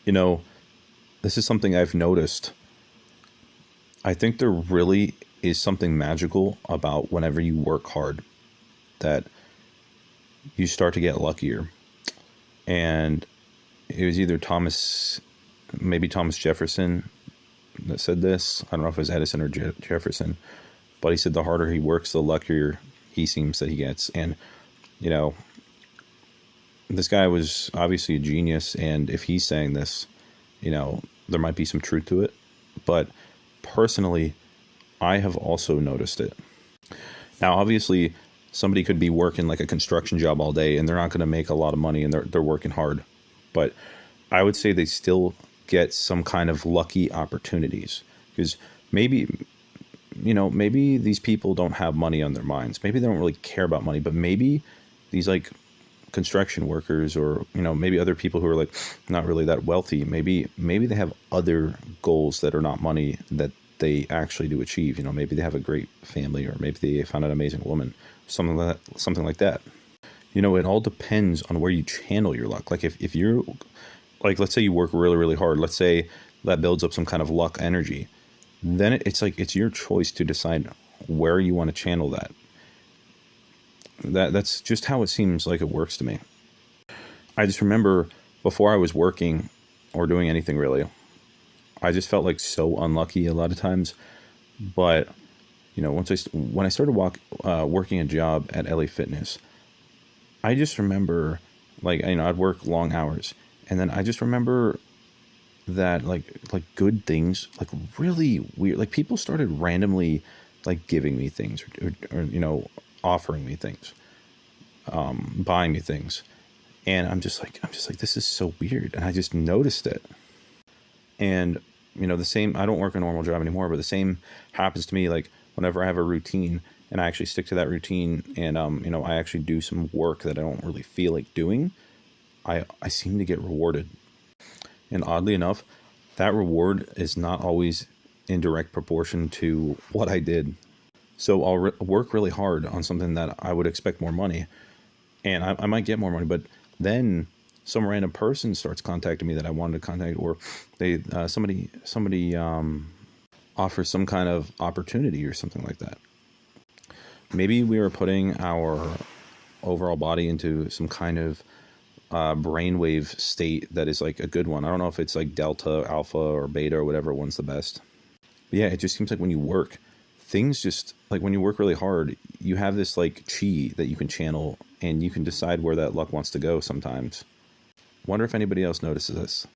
You know, this is something I've noticed. I think there really is something magical about whenever you work hard that you start to get luckier. And it was either maybe Thomas Jefferson that said this. I don't know if it was Edison or Jefferson, but he said the harder he works, the luckier he seems that he gets. And, you know, this guy was obviously a genius. And if he's saying this, there might be some truth to it. But personally, I have also noticed it. Now, obviously, somebody could be working like a construction job all day and they're not going to make a lot of money and they're working hard. But I would say they still get some kind of lucky opportunities because maybe these people don't have money on their minds. Maybe they don't really care about money, but maybe these like construction workers or, maybe other people who are like not really that wealthy, maybe they have other goals that are not money that they actually do achieve. Maybe they have a great family or maybe they found an amazing woman, something like that. It all depends on where you channel your luck. Like if you're like, let's say you work really, really hard. Let's say that builds up some kind of luck energy. Then it's like, it's your choice to decide where you want to channel that. That's just how it seems like it works to me. I just remember before I was working or doing anything really, I just felt like so unlucky a lot of times. But, when I started working a job at LA Fitness, I just remember like, I'd work long hours. And then I just remember that like good things, like really weird, like people started randomly like giving me things or offering me things, buying me things. And I'm just like, this is so weird. And I just noticed it. And, the same, I don't work a normal job anymore, but the same happens to me. Like whenever I have a routine and I actually stick to that routine and, I actually do some work that I don't really feel like doing, I seem to get rewarded. And oddly enough, that reward is not always in direct proportion to what I did. So I'll work really hard on something that I would expect more money. And I might get more money, but then some random person starts contacting me that I wanted to contact, or they somebody offers some kind of opportunity or something like that. Maybe we are putting our overall body into some kind of brainwave state that is like a good one. I don't know if it's like delta, alpha, or beta, or whatever one's the best. But yeah, it just seems like when you work, things just like when you work really hard, you have this like chi that you can channel and you can decide where that luck wants to go sometimes. Wonder if anybody else notices this.